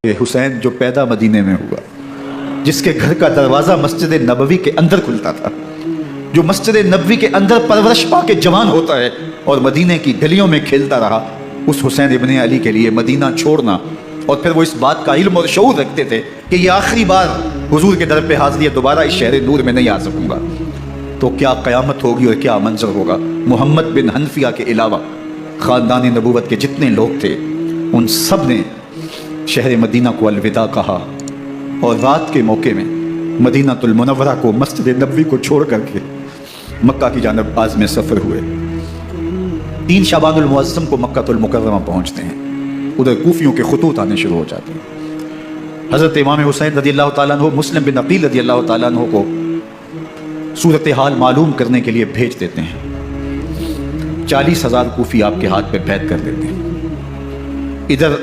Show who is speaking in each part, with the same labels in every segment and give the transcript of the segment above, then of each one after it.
Speaker 1: کہ حسین جو پیدا مدینے میں ہوا، جس کے گھر کا دروازہ مسجد نبوی کے اندر کھلتا تھا، جو مسجد نبوی کے اندر پرورش پا کے جوان ہوتا ہے اور مدینے کی گلیوں میں کھیلتا رہا، اس حسین ابن علی کے لیے مدینہ چھوڑنا، اور پھر وہ اس بات کا علم اور شعور رکھتے تھے کہ یہ آخری بار حضور کے در پہ حاضری ہے، دوبارہ اس شہر نور میں نہیں آ سکوں گا، تو کیا قیامت ہوگی اور کیا منظر ہوگا۔ محمد بن حنفیہ کے علاوہ خاندان نبوت کے جتنے لوگ تھے ان سب نے شہر مدینہ کو الوداع کہا، اور رات کے موقع میں مدینہ المنورہ کو، مسجد نبوی کو چھوڑ کر کے مکہ کی جانب عازم سفر ہوئے۔ 3 شعبان المعظم کو مکہ المکرمہ پہنچتے ہیں، ادھر کوفیوں کے خطوط آنے شروع ہو جاتے ہیں۔ حضرت امام حسین رضی اللہ تعالیٰ عنہ مسلم بن عقیل رضی اللہ تعالیٰ عنہ کو صورتحال معلوم کرنے کے لیے بھیج دیتے ہیں۔ 40,000 کوفی آپ کے ہاتھ پہ بیعت کر دیتے ہیں۔ ادھر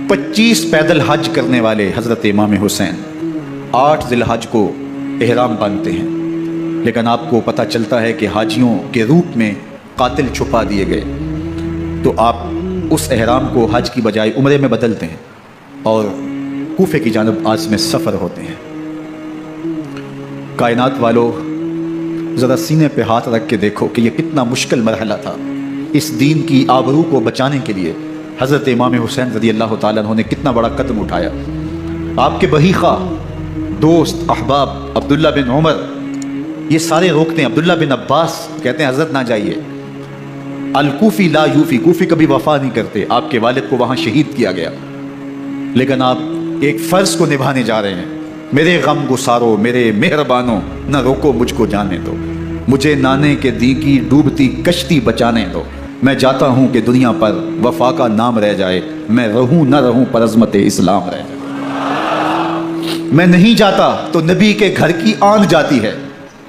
Speaker 1: 25 پیدل حج کرنے والے حضرت امام حسین 8 ذی الحج کو احرام باندھتے ہیں، لیکن آپ کو پتہ چلتا ہے کہ حاجیوں کے روپ میں قاتل چھپا دیے گئے، تو آپ اس احرام کو حج کی بجائے عمرے میں بدلتے ہیں اور کوفے کی جانب عازم سفر ہوتے ہیں۔ کائنات والو، ذرا سینے پہ ہاتھ رکھ کے دیکھو کہ یہ کتنا مشکل مرحلہ تھا۔ اس دین کی آبرو کو بچانے کے لیے حضرت امام حسین رضی اللہ تعالیٰ عنہ نے کتنا بڑا قدم اٹھایا۔ آپ کے بہی خواہ دوست احباب عبداللہ بن عمر یہ سارے روکتے ہیں، عبداللہ بن عباس کہتے ہیں حضرت نہ جائیے، الکوفی لا یوفی، کوفی کبھی وفا نہیں کرتے، آپ کے والد کو وہاں شہید کیا گیا، لیکن آپ ایک فرض کو نبھانے جا رہے ہیں۔ میرے غم گسارو میرے مہربانوں، نہ روکو مجھ کو جانے دو، مجھے نانے کے دی کی ڈوبتی کشتی بچانے دو، میں جاتا ہوں کہ دنیا پر وفا کا نام رہ جائے، میں رہوں نہ رہوں پر عظمت اسلام رہ جائے۔ میں نہیں جاتا تو نبی کے گھر کی آن جاتی ہے،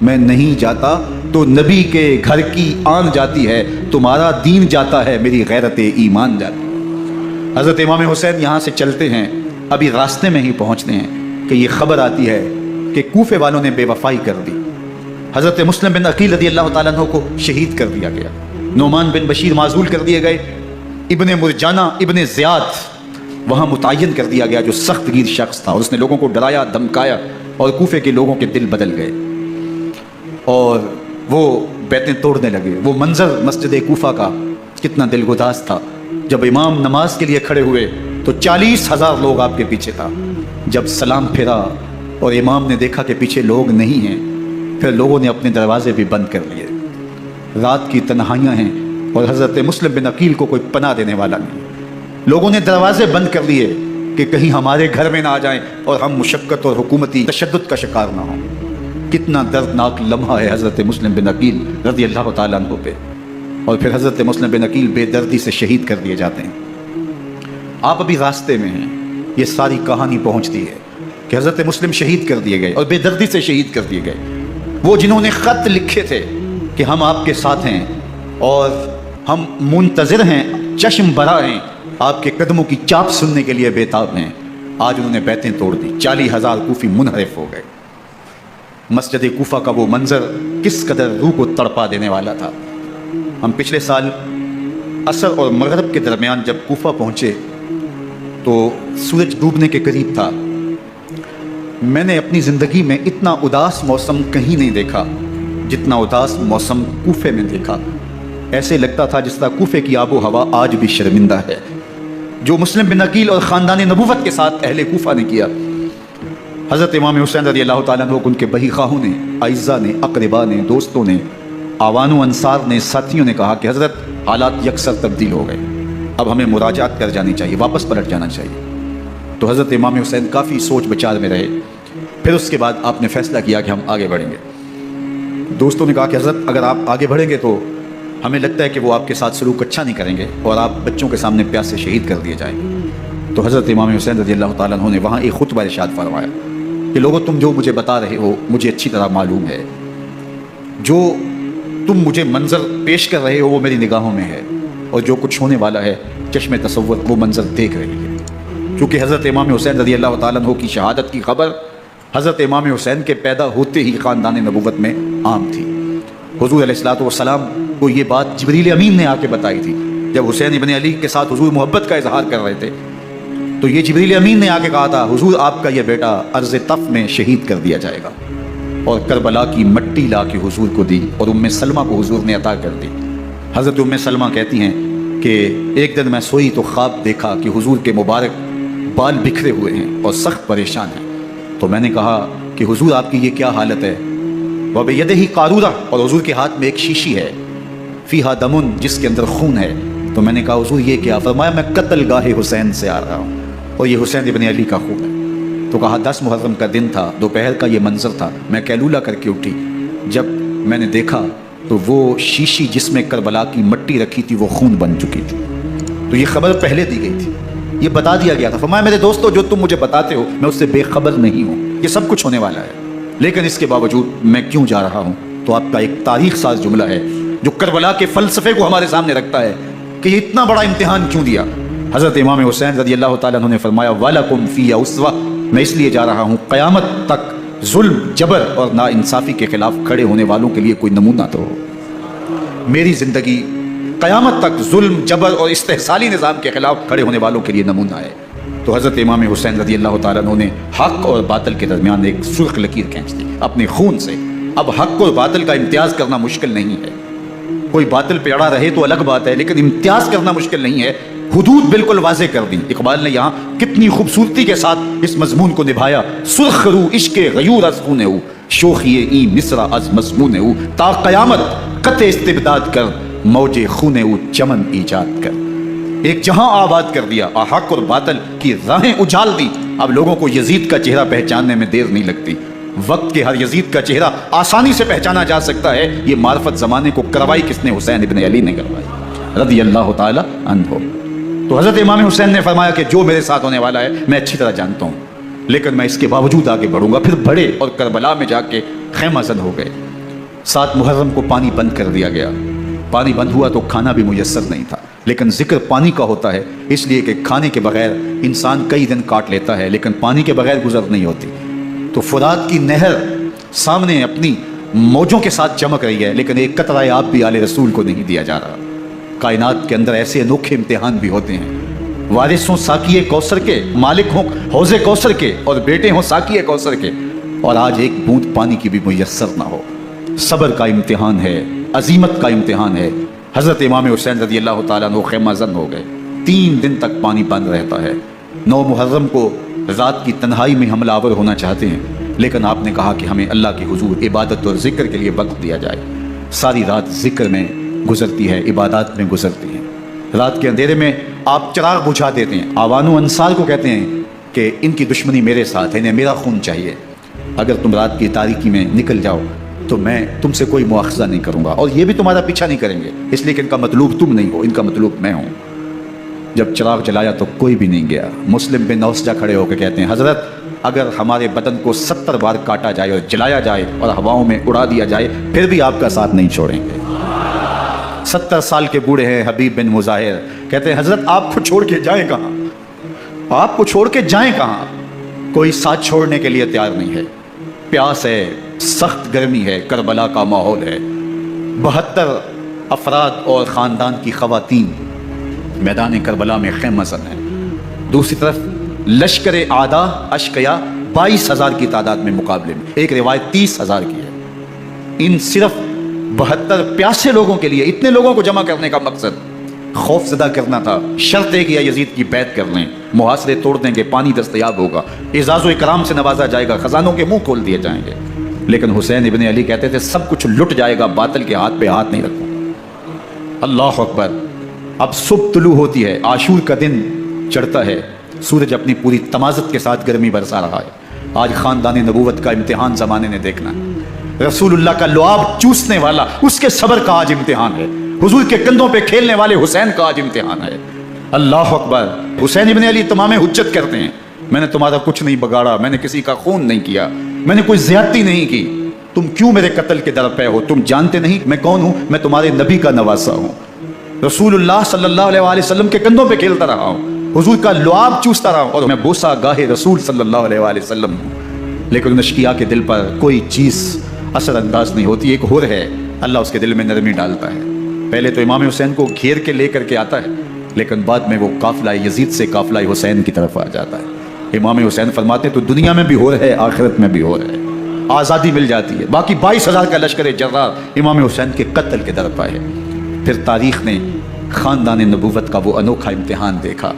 Speaker 1: میں نہیں جاتا تو نبی کے گھر کی آن جاتی ہے، تمہارا دین جاتا ہے میری غیرت ایمان جاتی ہے۔ حضرت امام حسین یہاں سے چلتے ہیں، ابھی راستے میں ہی پہنچتے ہیں کہ یہ خبر آتی ہے کہ کوفے والوں نے بے وفائی کر دی، حضرت مسلم بن عقیل رضی اللہ تعالیٰ عنہ کو شہید کر دیا گیا، نعمان بن بشیر معزول کر دیے گئے، ابن مرجانہ ابن زیاد وہاں متعین کر دیا گیا جو سخت گیر شخص تھا، اور اس نے لوگوں کو ڈرایا دھمکایا، اور کوفے کے لوگوں کے دل بدل گئے اور وہ بیتیں توڑنے لگے۔ وہ منظر مسجد کوفہ کا کتنا دل گداز تھا، جب امام نماز کے لیے کھڑے ہوئے تو 40,000 لوگ آپ کے پیچھے تھا، جب سلام پھیرا اور امام نے دیکھا کہ پیچھے لوگ نہیں ہیں، پھر لوگوں نے اپنے دروازے بھی بند کر لیے۔ رات کی تنہائیاں ہیں اور حضرت مسلم بن عقیل کو کوئی پناہ دینے والا نہیں، لوگوں نے دروازے بند کر لیے کہ کہیں ہمارے گھر میں نہ آ جائیں اور ہم مشقت اور حکومتی تشدد کا شکار نہ ہوں۔ کتنا دردناک لمحہ ہے حضرت مسلم بن عقیل رضی اللہ تعالیٰ عنہ پہ، اور پھر حضرت مسلم بن عقیل بے دردی سے شہید کر دیے جاتے ہیں۔ آپ ابھی راستے میں ہیں، یہ ساری کہانی پہنچتی ہے کہ حضرت مسلم شہید کر دیے گئے اور بے دردی سے شہید کر دیے گئے، وہ جنہوں نے خط لکھے تھے کہ ہم آپ کے ساتھ ہیں اور ہم منتظر ہیں، چشم برا ہیں، آپ کے قدموں کی چاپ سننے کے لیے بےتاب ہیں، آج انہوں نے بیعتیں توڑ دی، 40,000 کوفی منحرف ہو گئے۔ مسجد کوفہ کا وہ منظر کس قدر روح کو تڑپا دینے والا تھا۔ ہم پچھلے سال عصر اور مغرب کے درمیان جب کوفہ پہنچے تو سورج ڈوبنے کے قریب تھا۔ میں نے اپنی زندگی میں اتنا اداس موسم کہیں نہیں دیکھا جتنا اداس موسم کوفے میں دیکھا۔ ایسے لگتا تھا جس طرح کوفے کی آب و ہوا آج بھی شرمندہ ہے، جو مسلم بن عقیل اور خاندان نبوت کے ساتھ اہل کوفہ نے کیا۔ حضرت امام حسین رضی اللہ تعالیٰ عنہ ان کے بہی خواہوں نے، اعزاء نے، اقربا نے، دوستوں نے، آوان و انصار نے، ساتھیوں نے کہا کہ حضرت حالات یکسر تبدیل ہو گئے، اب ہمیں مراجعات کر جانی چاہیے، واپس پلٹ جانا چاہیے۔ تو حضرت امام حسین کافی سوچ بچار میں رہے، پھر اس کے بعد آپ نے فیصلہ کیا کہ ہم آگے بڑھیں گے۔ دوستوں نے کہا کہ حضرت اگر آپ آگے بڑھیں گے تو ہمیں لگتا ہے کہ وہ آپ کے ساتھ سلوک اچھا نہیں کریں گے اور آپ بچوں کے سامنے پیاس سے شہید کر دیے جائیں گے۔ تو حضرت امام حسین رضی اللہ تعالیٰ عنہ نے وہاں ایک خطبہ ارشاد فرمایا کہ لوگوں تم جو مجھے بتا رہے ہو مجھے اچھی طرح معلوم ہے، جو تم مجھے منظر پیش کر رہے ہو وہ میری نگاہوں میں ہے، اور جو کچھ ہونے والا ہے چشم تصور وہ منظر دیکھ رہی ہے۔ کیونکہ حضرت امام حسین رضی اللہ تعالیٰ عنہ کی شہادت کی خبر حضرت امام حسین کے پیدا ہوتے ہی خاندان نبوت میں عام تھی۔ حضور علیہ الصلوۃ والسلام کو یہ بات جبریل امین نے آ کے بتائی تھی جب حسین ابن علی کے ساتھ حضور محبت کا اظہار کر رہے تھے تو یہ جبریل امین نے آ کے کہا تھا حضور آپ کا یہ بیٹا عرض تف میں شہید کر دیا جائے گا، اور کربلا کی مٹی لا کے حضور کو دی اور ام سلمہ کو حضور نے عطا کر دی۔ حضرت ام سلمہ کہتی ہیں کہ ایک دن میں سوئی تو خواب دیکھا کہ حضور کے مبارک بال بکھرے ہوئے ہیں اور سخت پریشان ہیں، تو میں نے کہا کہ حضور آپ کی یہ کیا حالت ہے؟ وَبِيَدِهِ قَارُورَةٌ، اور حضور کے ہاتھ میں ایک شیشی ہے، فِيهَا دَمٌ، جس کے اندر خون ہے۔ تو میں نے کہا حضور یہ کیا؟ فرمایا میں قتل گاہ حسین سے آ رہا ہوں اور یہ حسین ابن علی کا خون ہے۔ تو کہا 10 محرم کا دن تھا، دوپہر کا یہ منظر تھا، میں کیلولہ کر کے اٹھی، جب میں نے دیکھا تو وہ شیشی جس میں کربلا کی مٹی رکھی تھی وہ خون بن چکی تھی۔ تو یہ خبر پہلے دی گئی تھی، یہ بتا دیا گیا تھا۔ فرمایا میرے دوستو جو تم مجھے بتاتے ہو میں اس سے بے خبر نہیں ہوں، یہ سب کچھ ہونے والا ہے، لیکن اس کے باوجود میں کیوں جا رہا ہوں؟ تو آپ کا ایک تاریخ ساز جملہ ہے جو کربلا کے فلسفے کو ہمارے سامنے رکھتا ہے کہ یہ اتنا بڑا امتحان کیوں دیا۔ حضرت امام حسین رضی اللہ تعالیٰ عنہ نے فرمایا وَلَكُمْ فِي أُسْوَةٌ، میں اس لیے جا رہا ہوں قیامت تک ظلم، جبر اور ناانصافی کے خلاف کھڑے ہونے والوں کے لیے کوئی نمونہ تو ہو۔ میری زندگی قیامت تک ظلم، جبر اور استحصالی نظام کے خلاف کھڑے ہونے والوں کے لیے نمونہ ہے۔ تو حضرت امام حسین رضی اللہ تعالیٰ عنہ نے حق اور باطل کے درمیان ایک سرخ لکیر کھینچ دی اپنے خون سے۔ اب حق اور باطل کا امتیاز کرنا مشکل نہیں ہے، کوئی باطل پہ اڑا رہے تو الگ بات ہے، لیکن امتیاز کرنا مشکل نہیں ہے۔ حدود بالکل واضح کر دی۔ اقبال نے یہاں کتنی خوبصورتی کے ساتھ اس مضمون کو نبھایا۔ سرخ رو عشق غیور از خون ہو، شوخی ای مصرع از مضمون ہو، تا قیامت قطع استبداد کر، موج خون ہو چمن ایجاد کر۔ ایک جہاں آباد کر دیا، حق اور باطل کی راہیں اجال دی۔ اب لوگوں کو یزید کا چہرہ پہچاننے میں دیر نہیں لگتی، وقت کے ہر یزید کا چہرہ آسانی سے پہچانا جا سکتا ہے۔ یہ معرفت زمانے کو کروائی کس نے؟ حسین ابن علی نے کروائی رضی اللہ تعالی عنہ۔ تو حضرت امام حسین نے فرمایا کہ جو میرے ساتھ ہونے والا ہے میں اچھی طرح جانتا ہوں، لیکن میں اس کے باوجود آگے بڑھوں گا۔ پھر بڑھے اور کربلا میں جا کے خیمہ زن ہو گئے۔ 7 محرم کو پانی بند کر دیا گیا۔ پانی بند ہوا تو کھانا بھی میسر نہیں تھا، لیکن ذکر پانی کا ہوتا ہے اس لیے کہ کھانے کے بغیر انسان کئی دن کاٹ لیتا ہے، لیکن پانی کے بغیر گزر نہیں ہوتی۔ تو فرات کی نہر سامنے اپنی موجوں کے ساتھ چمک رہی ہے، لیکن ایک قطرہ آب بھی آل رسول کو نہیں دیا جا رہا۔ کائنات کے اندر ایسے انوکھے امتحان بھی ہوتے ہیں، وارث ہوں ساقی کوثر کے، مالک ہوں حوض کوثر کے، اور بیٹے ہوں ساقی کوثر کے، اور آج ایک بوند پانی کی بھی میسر نہ ہو۔ صبر کا امتحان ہے، عزیمت کا امتحان ہے۔ حضرت امام حسین رضی اللہ تعالیٰ عنہ خیمہ زن ہو گئے، 3 دن تک پانی بند رہتا ہے۔ 9 محرم کو رات کی تنہائی میں حملہ آور ہونا چاہتے ہیں، لیکن آپ نے کہا کہ ہمیں اللہ کے حضور عبادت اور ذکر کے لیے وقت دیا جائے۔ ساری رات ذکر میں گزرتی ہے، عبادات میں گزرتی ہے۔ رات کے اندھیرے میں آپ چراغ بجھا دیتے ہیں۔ آوان و انصار کو کہتے ہیں کہ ان کی دشمنی میرے ساتھ ہے، انہیں میرا خون چاہیے، اگر تم رات کی تاریکی میں نکل جاؤ تو میں تم سے کوئی مواخذہ نہیں کروں گا، اور یہ بھی تمہارا پیچھا نہیں کریں گے، اس لیے کہ ان کا مطلوب تم نہیں ہو، ان کا مطلوب میں ہوں۔ جب چراغ جلایا تو کوئی بھی نہیں گیا۔ مسلم بن نوسجہ کھڑے ہو کے کہتے ہیں حضرت اگر ہمارے بدن کو 70 بار کاٹا جائے اور جلایا جائے اور ہواؤں میں اڑا دیا جائے پھر بھی آپ کا ساتھ نہیں چھوڑیں گے۔ 70 سال کے بوڑھے ہیں حبیب بن مظاہر، کہتے ہیں حضرت آپ کو چھوڑ کے جائیں کہاں، آپ کو چھوڑ کے جائیں کہاں؟ کوئی ساتھ چھوڑنے کے لیے تیار نہیں ہے۔ پیاس ہے، سخت گرمی ہے، کربلا کا ماحول ہے، 72 افراد اور خاندان کی خواتین میدان کربلا میں خیمہ زن ہیں۔ دوسری طرف لشکر اعداء اشقیا 22,000 کی تعداد میں مقابلے میں، ایک روایت 30,000 کی ہے۔ ان صرف 72 پیاسے لوگوں کے لیے اتنے لوگوں کو جمع کرنے کا مقصد خوف زدہ کرنا تھا۔ شرط ہے کہ یزید کی بیعت کر لیں، محاصرے توڑ دیں گے، پانی دستیاب ہوگا، اعزاز و اکرام سے نوازا جائے گا، خزانوں کے منہ کھول دیے جائیں گے۔ لیکن حسین ابن علی کہتے تھے سب کچھ لٹ جائے گا، باطل کے ہاتھ پہ ہاتھ نہیں رکھوں۔ اللہ اکبر۔ اب صبح طلوع ہوتی ہے، عاشور کا دن چڑھتا ہے، سورج اپنی پوری تمازت کے ساتھ گرمی برسا رہا ہے۔ آج خاندان نبوت کا امتحان زمانے نے دیکھنا ہے۔ رسول اللہ کا لعاب چوسنے والا اس کے صبر کا آج امتحان ہے، حضور کے کندھوں پہ کھیلنے والے حسین کا آج امتحان ہے۔ اللہ اکبر۔ حسین ابن علی تمام حجت کرتے ہیں میں نے تمہارا کچھ نہیں بگاڑا، میں نے کسی کا خون نہیں کیا، میں نے کوئی زیادتی نہیں کی، تم کیوں میرے قتل کے در پہ ہو؟ تم جانتے نہیں میں کون ہوں؟ میں تمہارے نبی کا نواسا ہوں، رسول اللہ صلی اللہ علیہ وآلہ وسلم کے کندھوں پہ کھیلتا رہا ہوں، حضور کا لعاب چوستا رہا ہوں، اور میں بوسا گاہے رسول صلی اللہ علیہ وآلہ وسلم ہوں۔ لیکن ان اشقیاء کے دل پر کوئی چیز اثر انداز نہیں ہوتی۔ ایک ہر ہے، اللہ اس کے دل میں نرمی ڈالتا ہے۔ پہلے تو امام حسین کو گھیر کے لے کر کے آتا ہے لیکن بعد میں وہ قافلہ یزید سے قافلہ حسین کی طرف آ جاتا ہے۔ امام حسین فرماتے ہیں تو دنیا میں بھی ہو رہا ہے، آخرت میں بھی ہو رہا ہے، آزادی مل جاتی ہے۔ باقی 22,000 کا لشکر جرار امام حسین کے قتل کے طرف آئے۔ پھر تاریخ نے خاندان نبوت کا وہ انوکھا امتحان دیکھا۔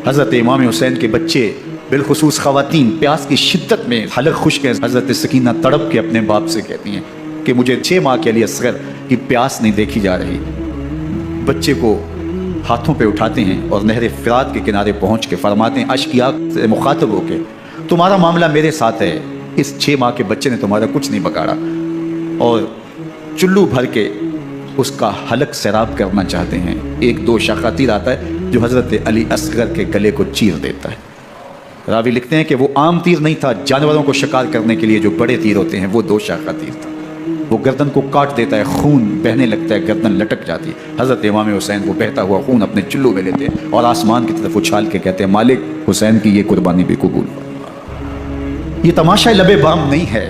Speaker 1: حضرت امام حسین کے بچے بالخصوص خواتین پیاس کی شدت میں حلق خشک ہے۔ حضرت سکینہ تڑپ کے اپنے باپ سے کہتی ہیں کہ مجھے 6 ماہ کے علی اصغر کی پیاس نہیں دیکھی جا رہی۔ بچے کو ہاتھوں پہ اٹھاتے ہیں اور نہر فرات کے کنارے پہنچ کے فرماتے ہیں اشکیاق سے مخاطب ہو کے، تمہارا معاملہ میرے ساتھ ہے، اس 6 ماہ کے بچے نے تمہارا کچھ نہیں بگاڑا، اور چلو بھر کے اس کا حلق سیراب کرنا چاہتے ہیں۔ ایک دو شاخہ تیر آتا ہے جو حضرت علی اصغر کے گلے کو چیر دیتا ہے۔ راوی لکھتے ہیں کہ وہ عام تیر نہیں تھا، جانوروں کو شکار کرنے کے لیے جو بڑے تیر ہوتے ہیں وہ 2 شاخہ تیر تھا۔ وہ گردن کو کاٹ دیتا ہے، خون بہنے لگتا ہے، گردن لٹک جاتی ہے۔ حضرت امام حسین وہ بہتا ہوا خون اپنے چلو میں لیتے ہیں اور آسمان کی طرف اچھال کے کہتے ہیں مالک حسین کی یہ قربانی بھی قبول فرما۔ یہ تماشا لب بام نہیں ہے،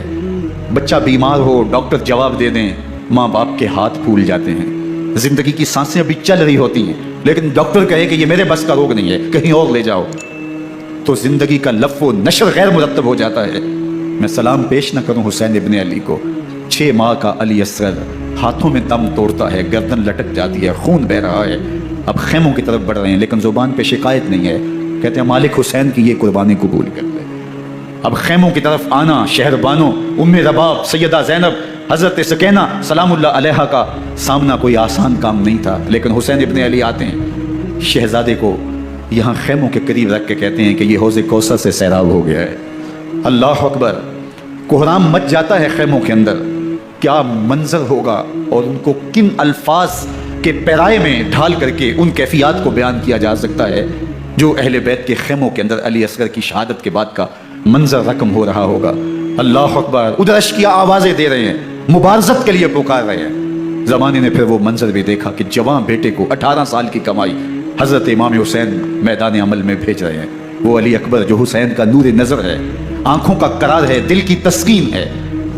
Speaker 1: بچہ بیمار ہو ڈاکٹر جواب دے دیں، ماں باپ کے ہاتھ پھول جاتے ہیں، زندگی کی سانسیں ابھی چل رہی ہوتی ہیں، لیکن ڈاکٹر کہے کہ یہ میرے بس کا روگ نہیں ہے، کہیں اور لے جاؤ، تو زندگی کا لف و نشر غیر مرتب ہو جاتا ہے۔ میں سلام پیش نہ کروں حسین ابن علی کو، 6 ماہ کا علی اصغر ہاتھوں میں دم توڑتا ہے، گردن لٹک جاتی ہے، خون بہ رہا ہے، اب خیموں کی طرف بڑھ رہے ہیں، لیکن زبان پہ شکایت نہیں ہے، کہتے ہیں مالک حسین کی یہ قربانی قبول کر لے۔ اب خیموں کی طرف آنا، شہر بانو، ام رباب، سیدہ زینب، حضرت سکینہ سلام اللہ علیہا کا سامنا کوئی آسان کام نہیں تھا، لیکن حسین ابن علی آتے ہیں، شہزادے کو یہاں خیموں کے قریب رکھ کے کہتے ہیں کہ یہ حوض کوثر سے سیراب ہو گیا ہے۔ اللہ اکبر، کوہرام مچ جاتا ہے خیموں کے اندر، کیا منظر ہوگا اور ان کو کن الفاظ کے پیرائے میں ڈھال کر کے ان کیفیات کو بیان کیا جا سکتا ہے جو اہل بیت کے خیموں کے اندر علی اصغر کی شہادت کے بعد کا منظر رقم ہو رہا ہوگا۔ اللہ اکبر، ادھر اشکیا آوازیں دے رہے ہیں، مبارزت کے لیے پکار رہے ہیں۔ زمانے نے پھر وہ منظر بھی دیکھا کہ جوان بیٹے کو 18 سال کی کمائی حضرت امام حسین میدان عمل میں بھیج رہے ہیں۔ وہ علی اکبر جو حسین کا نور نظر ہے، آنکھوں کا قرار ہے، دل کی تسکین ہے،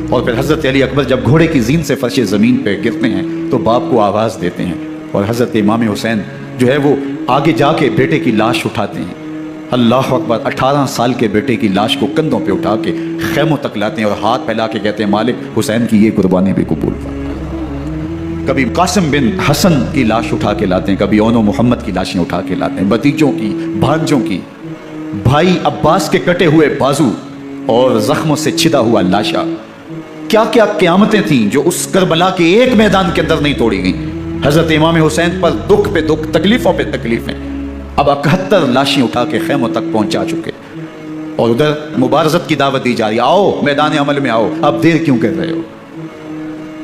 Speaker 1: اور پھر حضرت علی اکبر جب گھوڑے کی زین سے فرش زمین پہ گرتے ہیں تو باپ کو آواز دیتے ہیں، اور حضرت امام حسین جو ہے وہ آگے جا کے بیٹے کی لاش اٹھاتے ہیں۔ اللہ اکبر، 18 سال کے بیٹے کی لاش کو کندھوں پہ اٹھا کے خیموں تک لاتے ہیں اور ہاتھ پھیلا کے کہتے ہیں مالک حسین کی یہ قربانی بھی قبول فرما۔ کبھی قاسم بن حسن کی لاش اٹھا کے لاتے ہیں، کبھی اون و محمد کی لاشیں اٹھا کے لاتے ہیں، بھتیجوں کی، بھانجوں کی، بھائی عباس کے کٹے ہوئے بازو اور زخموں سے چھدا ہوا لاشا۔ کیا کیا قیامتیں تھیں جو اس کربلا کے ایک میدان کے اندر نہیں توڑی گئیں۔ حضرت امام حسین پر دکھ پہ دکھ، تکلیفوں پہ تکلیفیں، اب 71 لاشیں اٹھا کے خیموں تک پہنچا چکے، اور ادھر مبارزت کی دعوت دی جا رہی ہے، آؤ میدان عمل میں آؤ، اب دیر کیوں کر رہے ہو۔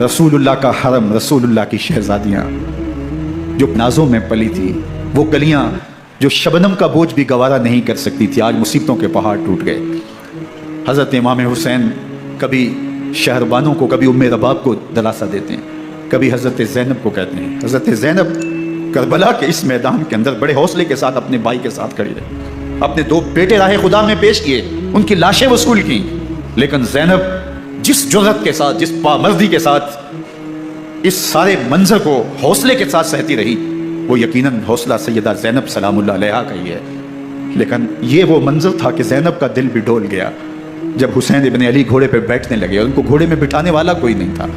Speaker 1: رسول اللہ کا حرم، رسول اللہ کی شہزادیاں جو نازوں میں پلی تھی، وہ کلیاں جو شبنم کا بوجھ بھی گوارا نہیں کر سکتی تھی، آج مصیبتوں کے پہاڑ ٹوٹ گئے۔ حضرت امام حسین کبھی شہربانوں کو، کبھی ام رباب کو دلاسا دیتے ہیں، کبھی حضرت زینب کو کہتے ہیں۔ حضرت زینب کربلا کے اس میدان کے اندر بڑے حوصلے کے ساتھ اپنے بھائی کے ساتھ کھڑی رہی، اپنے 2 بیٹے راہ خدا میں پیش کیے، ان کی لاشیں وصول کی، لیکن زینب جس جرأت کے ساتھ، جس پامردی کے ساتھ اس سارے منظر کو حوصلے کے ساتھ سہتی رہی، وہ یقیناً حوصلہ سیدہ زینب سلام اللہ علیہا کا ہی ہے، لیکن یہ وہ منظر تھا کہ زینب کا دل بھی ڈول گیا جب حسین ابن علی گھوڑے پہ بیٹھنے لگے، اور ان کو گھوڑے میں بٹھانے والا کوئی نہیں تھا،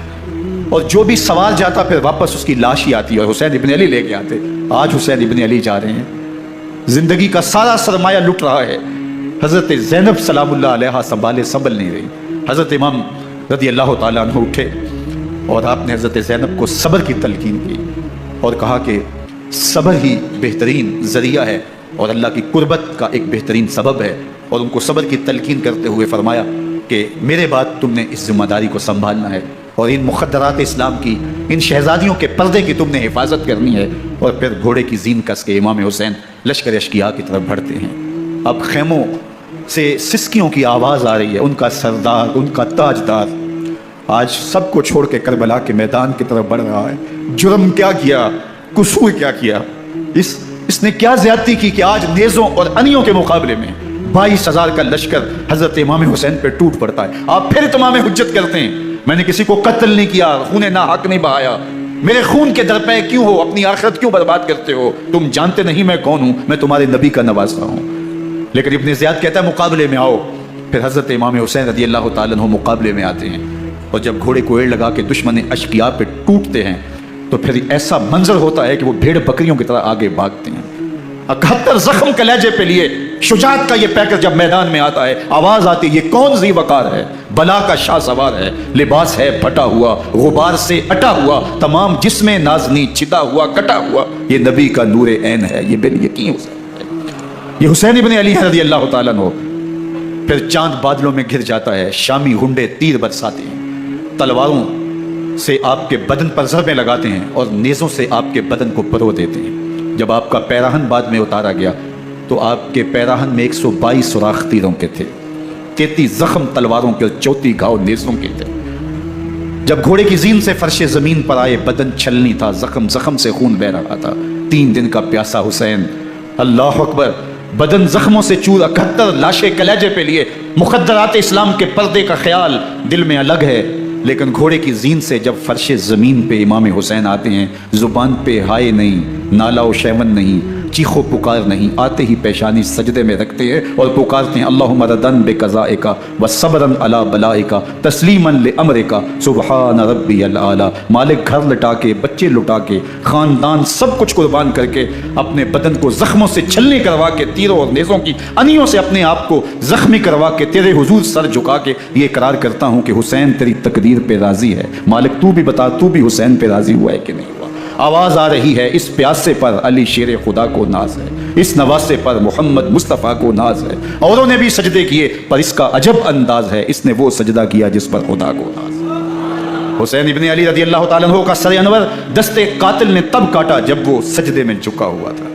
Speaker 1: اور جو بھی سوار جاتا پھر واپس اس کی لاش ہی آتی اور حسین ابن علی لے کے آتے۔ آج حسین ابن علی جا رہے ہیں، زندگی کا سارا سرمایہ لٹ رہا ہے، حضرت زینب سلام اللہ علیہا سنبھل نہیں رہی۔ حضرت امام رضی اللہ تعالیٰ عنہ اٹھے اور آپ نے حضرت زینب کو صبر کی تلقین کی اور کہا کہ صبر ہی بہترین ذریعہ ہے اور اللہ کی قربت کا ایک بہترین سبب ہے، اور ان کو صبر کی تلقین کرتے ہوئے فرمایا کہ میرے بعد تم نے اس ذمہ داری کو سنبھالنا ہے، اور ان مخدرات اسلام کی، ان شہزادیوں کے پردے کی تم نے حفاظت کرنی ہے۔ اور پھر گھوڑے کی زین کس کے امام حسین لشکر اشکیا کی طرف بڑھتے ہیں۔ اب خیموں سے سسکیوں کی آواز آ رہی ہے، ان کا سردار، ان کا تاجدار آج سب کو چھوڑ کے کربلا کے میدان کی طرف بڑھ رہا ہے۔ جرم کیا کیا، قصور کیا کیا، اس نے کیا زیادتی کی کہ آج نیزوں اور انیوں کے مقابلے میں 22,000 کا لشکر حضرت امام حسین پہ ٹوٹ پڑتا ہے۔ آپ پھر اتمام حجت کرتے ہیں، میں نے کسی کو قتل نہیں کیا، خون ناحق نہیں بہایا، میرے خون کے درپے کیوں ہو؟ اپنی آخرت کیوں برباد کرتے ہو؟ تم جانتے نہیں میں کون ہوں، میں تمہارے نبی کا نواسا ہوں۔ لیکن ابن زیاد کہتا ہے مقابلے میں آؤ۔ پھر حضرت امام حسین رضی اللہ تعالیٰ عنہ مقابلے میں آتے ہیں، اور جب گھوڑے کو ایڑ لگا کے دشمن اشقیاء پہ ٹوٹتے ہیں تو پھر ایسا منظر ہوتا ہے کہ وہ بھیڑ بکریوں کی طرح آگے بھاگتے ہیں۔ 71 زخم کلیجے پہ لیے شجاعت کا یہ پیکر جب میدان میں آتا ہے، آواز آتی یہ کون ذی وقار ہے؟ بلا کا شاہ سوار ہے، لباس ہے پھٹا ہوا، غبار سے اٹا ہوا، تمام جسم نازنی چتا ہوا کٹا ہوا، یہ نبی کا نور عین ہے، یہ بن یقین حسین ہے، یہ حسین ابن علی رضی اللہ تعالیٰ عنہ۔ پھر چاند بادلوں میں گھر جاتا ہے، شامی ہنڈے تیر برساتے ہیں، تلواروں سے آپ کے بدن پر ضربیں لگاتے ہیں اور نیزوں سے آپ کے بدن کو پرو دیتے ہیں۔ جب آپ کا پیراہن بعد میں اتارا گیا تو آپ کے پیراہن میں 122 سوراخ تیروں کے تھے، 33 زخم تلواروں کے اور 34 گھاؤ نیزوں کے تھے۔ جب گھوڑے کی زین سے فرش زمین پر آئے، بدن چھلنی تھا، زخم زخم سے خون بہ رہا تھا، 3 دن کا پیاسا حسین، اللہ اکبر، بدن زخموں سے چور، 71 لاشیں کلیجے پہ لیے، مخدرات اسلام کے پردے کا خیال دل میں الگ ہے، لیکن گھوڑے کی زین سے جب فرش زمین پہ امام حسین آتے ہیں، زبان پہ ہائے نہیں، نالا و شیون نہیں، چیخ و پکار نہیں، آتے ہی پیشانی سجدے میں رکھتے ہیں اور پکارتے ہیں اللہم ردن بقضائک و صبرن علی بلائک تسلیما لامرک سبحان ربی الاعلی۔ مالک گھر لٹا کے، بچے لٹا کے، خاندان سب کچھ قربان کر کے، اپنے بدن کو زخموں سے چھلنی کروا کے، تیروں اور نیزوں کی انیوں سے اپنے آپ کو زخمی کروا کے، تیرے حضور سر جھکا کے یہ اقرار کرتا ہوں کہ حسین تیری تقدیر پہ راضی ہے، مالک تو بھی بتا تو بھی حسین پہ راضی ہوا ہے کہ نہیں ہوا۔ آواز آ رہی ہے، اس پیاسے پر علی شیر خدا کو ناز ہے، اس نواسے پر محمد مصطفیٰ کو ناز ہے، اوروں نے بھی سجدے کیے پر اس کا عجب انداز ہے، اس نے وہ سجدہ کیا جس پر خدا کو ناز ہے۔ حسین ابن علی رضی اللہ تعالیٰ عنہ کا سر انور دستے قاتل نے تب کاٹا جب وہ سجدے میں جھکا ہوا تھا۔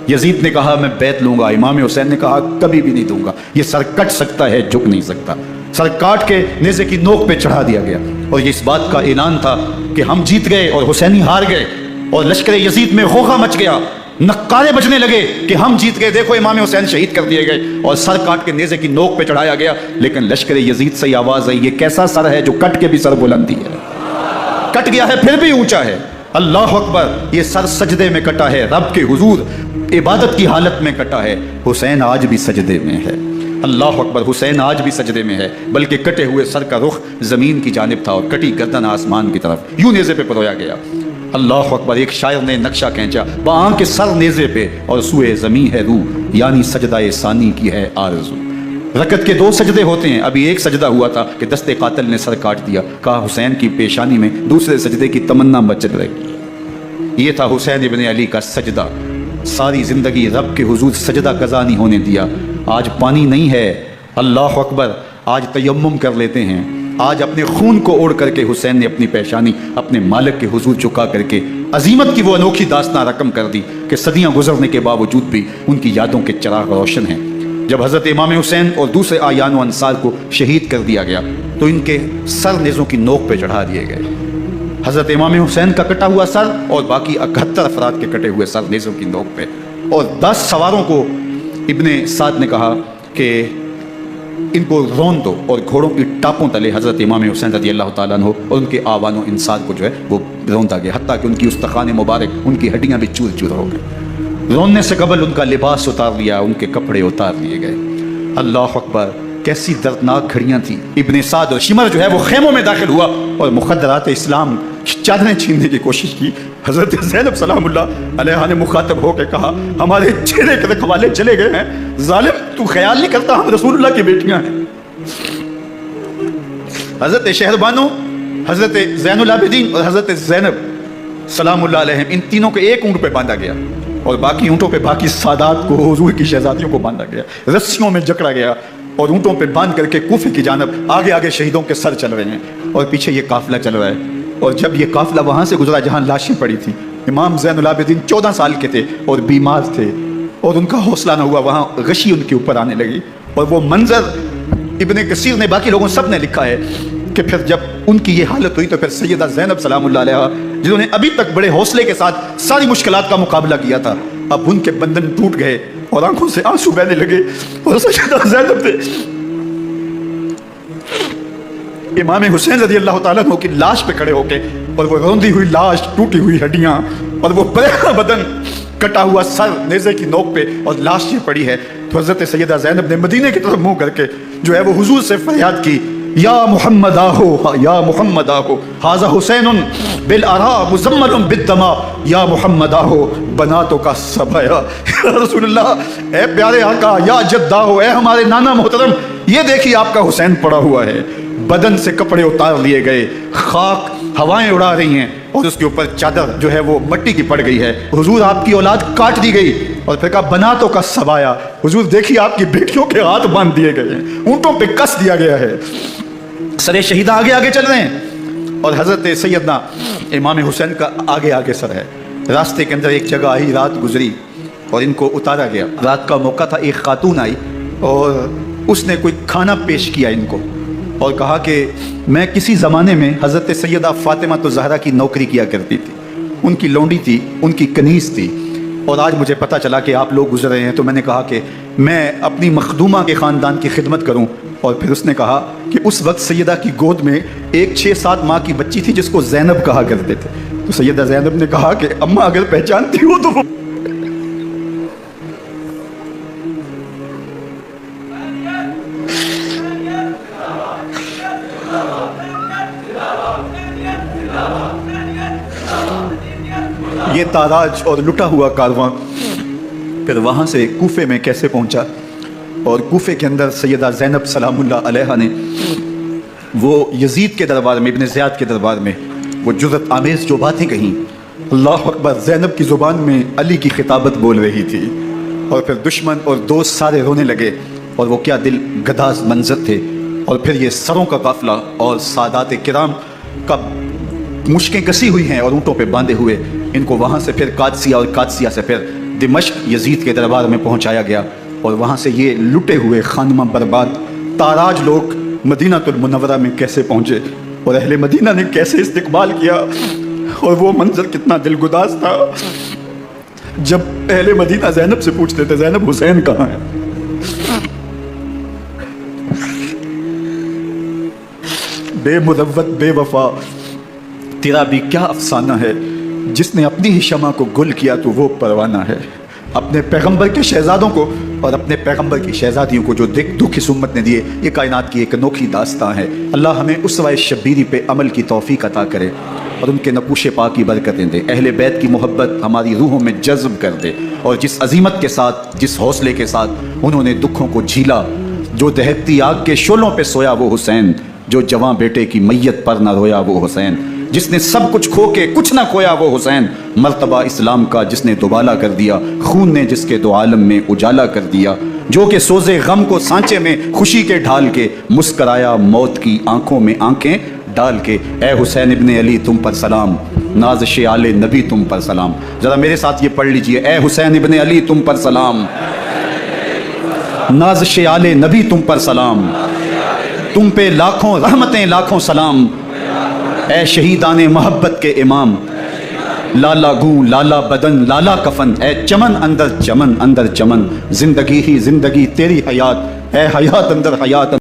Speaker 1: یزید نے کہا میں بیعت لوں گا، امام حسین نے کہا کبھی بھی نہیں دوں گا، یہ سر کٹ سکتا ہے جھک نہیں سکتا۔ سر کاٹ کے نیزے کی نوک پہ چڑھا دیا گیا، اور یہ اس بات کا اعلان تھا کہ ہم جیت گئے اور حسینی ہار گئے، اور لشکر یزید میں غوغا مچ گیا، نقارے بجنے لگے کہ ہم جیت گئے، دیکھو امام حسین شہید کر دیے گئے، اور سر کاٹ کے نیزے کی نوک پہ چڑھایا گیا۔ لیکن لشکر یزید سے آواز آئی یہ کیسا سر ہے جو کٹ کے بھی سر بلندی ہے، کٹ گیا ہے پھر بھی اونچا ہے، اللہ اکبر، یہ سر سجدے میں کٹا ہے، رب کے حضور عبادت کی حالت میں کٹا ہے، حسین آج بھی سجدے میں ہے، اللہ اکبر، حسین آج بھی سجدے میں ہے، بلکہ کٹے ہوئے سر کا رخ زمین کی جانب تھا اور کٹی گردن آسمان کی طرف، یوں نیزے پہ پرویا گیا، اللہ اکبر۔ ایک شاعر نے نقشہ کھینچا، باں کے سر نیزے پہ اور سوئے زمین ہے روح، یعنی سجدہ ثانی کی ہے آرزو۔ رکعت کے 2 سجدے ہوتے ہیں، ابھی ایک سجدہ ہوا تھا کہ دستے قاتل نے سر کاٹ دیا، کہا حسین کی پیشانی میں دوسرے سجدے کی تمنا مچل رہی۔ یہ تھا حسین ابن علی کا سجدہ، ساری زندگی رب کے حضور سجدہ قضا نہیں ہونے دیا۔ آج پانی نہیں ہے، اللہ اکبر، آج تیمم کر لیتے ہیں، آج اپنے خون کو اوڑھ کر کے حسین نے اپنی پیشانی اپنے مالک کے حضور چکا کر کے عظیمت کی وہ انوکھی داستان رقم کر دی کہ صدیاں گزرنے کے باوجود بھی ان کی یادوں کے چراغ روشن ہیں۔ جب حضرت امام حسین اور دوسرے آیان و انصار کو شہید کر دیا گیا تو ان کے سر نیزوں کی نوک پہ چڑھا دیے گئے، حضرت امام حسین کا کٹا ہوا سر اور باقی 71 افراد کے کٹے ہوئے سر نیزوں کی نوک پہ، اور 10 سواروں کو ابن سعد نے کہا کہ ان کو رون دو، اور گھوڑوں کی ٹاپوں تلے حضرت امام حسین رضی اللہ تعالیٰ عنہ اور ان کے آوان و انصار کو جو ہے وہ روندا گیا، حتیٰ کہ ان کی استخوان مبارک، ان کی ہڈیاں بھی چور چور ہو گئی۔ روننے سے قبل ان کا لباس اتار لیا، ان کے کپڑے اتار لیے گئے، اللہ اکبر، کیسی دردناک گھڑیاں تھیں۔ ابن سعد اور شمر جو ہے وہ خیموں میں داخل ہوا اور مخدرات اسلام چادریں چھیننے کی کوشش کی۔ حضرت زینب سلام اللہ علیہ نے مخاطب ہو کے کہا ہمارے چہرے کے رکھوالے چلے گئے ہیں، ظالم تو خیال نہیں کرتا ہم رسول اللہ کی بیٹیاں ہیں۔ حضرت شہربانو، حضرت زین العابدین اور حضرت زینب سلام اللہ علیہ، ان تینوں کو ایک اونٹ پہ باندھا گیا اور باقی اونٹوں پہ باقی سادات کو، حضور کی شہزادیوں کو باندھا گیا، رسیوں میں جکڑا گیا اور اونٹوں پہ باندھ کر کے کوفے کی جانب آگے آگے شہیدوں کے سر چل رہے ہیں اور پیچھے یہ قافلہ چل رہا ہے۔ اور جب یہ قافلہ وہاں سے گزرا جہاں لاشیں پڑی تھیں، امام زین العابدین 14 سال کے تھے اور بیمار تھے اور ان کا حوصلہ نہ ہوا، وہاں غشی ان کے اوپر آنے لگی، اور وہ منظر ابن کثیر نے، باقی لوگوں سب نے لکھا ہے کہ پھر جب ان کی یہ حالت ہوئی تو پھر سیدہ زینب سلام اللہ علیہ، جنہوں نے ابھی تک بڑے حوصلے کے ساتھ ساری مشکلات کا مقابلہ کیا تھا، اب ان کے بندن ٹوٹ گئے اور آنکھوں سے آنسو بہنے لگے، اور سیدہ زینب نے امام حسین رضی اللہ تعالیٰ عنہ کی لاش پہ کھڑے ہو کے اور وہ روندی ہوئی لاش، ٹوٹی ہوئی ہڈیاں، اور وہ بریدا بدن، کٹا ہوا سر نیزے کی نوک پہ، اور لاش یہ پڑی ہے۔ تو حضرت سیدہ زینب نے مدینے کی طرف منہ کر کے جو ہے وہ حضور سے فریاد کی، یا محمد آہو، یا محمد آہو، ھذا حسین بالآرا مزمل بالدماء، یا محمد آہو بناتوں کا سبایا۔ یا رسول اللہ، اے پیارے آقا، یا جد آہو، اے ہمارے نانا محترم، یہ دیکھیے آپ کا حسین پڑا ہوا ہے، بدن سے کپڑے اتار لیے گئے، خاک ہوائیں اڑا رہی ہیں، اور اس کے اوپر چادر جو ہے وہ مٹی کی پڑ گئی ہے۔ حضور آپ کی اولاد کاٹ دی گئی، اور پھر کہا بناتوں کا سبایا، حضور دیکھیے آپ کی بیٹیوں کے ہاتھ باندھ دیے گئے ہیں، اونٹوں پہ کس دیا گیا ہے، سر شہیدہ آگے آگے چل رہے ہیں، اور حضرت سیدنا امام حسین کا آگے آگے سر ہے۔ راستے کے اندر ایک جگہ آئی، رات گزری اور ان کو اتارا گیا۔ رات کا موقع تھا، ایک خاتون آئی اور اس نے کوئی کھانا پیش کیا ان کو، اور کہا کہ میں کسی زمانے میں حضرت سیدہ فاطمہ الزہرا کی نوکری کیا کرتی تھی، ان کی لونڈی تھی، ان کی کنیز تھی، اور آج مجھے پتہ چلا کہ آپ لوگ گزر رہے ہیں، تو میں نے کہا کہ میں اپنی مخدومہ کے خاندان کی خدمت کروں۔ اور پھر اس نے کہا کہ اس وقت سیدہ کی گود میں ایک 6-7 ماہ کی بچی تھی جس کو زینب کہا کرتے تھے۔ تو سیدہ زینب نے کہا کہ اماں اگر پہچانتی ہو تو وہ یہ تاراج اور لٹا ہوا کارواں پھر وہاں سے کوفے میں کیسے پہنچا، اور کوفے کے اندر سیدہ زینب سلام اللہ علیہا نے وہ یزید کے دربار میں، ابن زیاد کے دربار میں وہ جرأت آمیز جو باتیں کہیں، اللہ اکبر، زینب کی زبان میں علی کی خطابت بول رہی تھی، اور پھر دشمن اور دوست سارے رونے لگے، اور وہ کیا دل گداز منظر تھے۔ اور پھر یہ سروں کا قافلہ اور سادات کرام کا مشکیں کسی ہوئی ہیں اور اونٹوں پہ باندھے ہوئے، ان کو وہاں سے پھر قادسیہ، اور قادسیہ سے پھر دمشق یزید کے دربار میں پہنچایا گیا، اور وہاں سے یہ لٹے ہوئے خانمہ برباد تاراج لوگ مدینہ المنورہ میں کیسے پہنچے، اور اہل مدینہ نے کیسے استقبال کیا، اور وہ منظر کتنا دلگداز تھا جب اہل مدینہ زینب سے پوچھتے تھے زینب حسین کہاں ہے۔ بے مروت بے وفا تیرا بھی کیا افسانہ ہے، جس نے اپنی ہی شمع کو گل کیا تو وہ پروانہ ہے۔ اپنے پیغمبر کے شہزادوں کو اور اپنے پیغمبر کی شہزادیوں کو جو دکھ اس امت نے دیے، یہ کائنات کی ایک انوکھی داستان ہے۔ اللہ ہمیں اسوہ شبیری پہ عمل کی توفیق عطا کرے، اور ان کے نقوش پاک کی برکتیں دے، اہل بیت کی محبت ہماری روحوں میں جذب کر دے، اور جس عظیمت کے ساتھ، جس حوصلے کے ساتھ انہوں نے دکھوں کو جھیلا، جو دہکتی آگ کے شعلوں پہ سویا وہ حسین، جو جواں بیٹے کی میت پر نہ رویا وہ حسین، جس نے سب کچھ کھو کے کچھ نہ کھویا وہ حسین، مرتبہ اسلام کا جس نے دوبالا کر دیا، خون نے جس کے دو عالم میں اجالا کر دیا، جو کہ سوزے غم کو سانچے میں خوشی کے ڈھال کے، مسکرایا موت کی آنکھوں میں آنکھیں ڈال کے۔ اے حسین ابن علی تم پر سلام، نازش آل نبی تم پر سلام۔ ذرا میرے ساتھ یہ پڑھ لیجئے، اے حسین ابن علی تم پر سلام، نازش آل نبی تم پر سلام، تم پہ لاکھوں رحمتیں لاکھوں سلام، اے شہیدان محبت کے امام، لالا گوں لالا بدن لالا کفن، اے چمن اندر چمن اندر چمن، زندگی ہی زندگی تیری حیات، اے حیات اندر حیات۔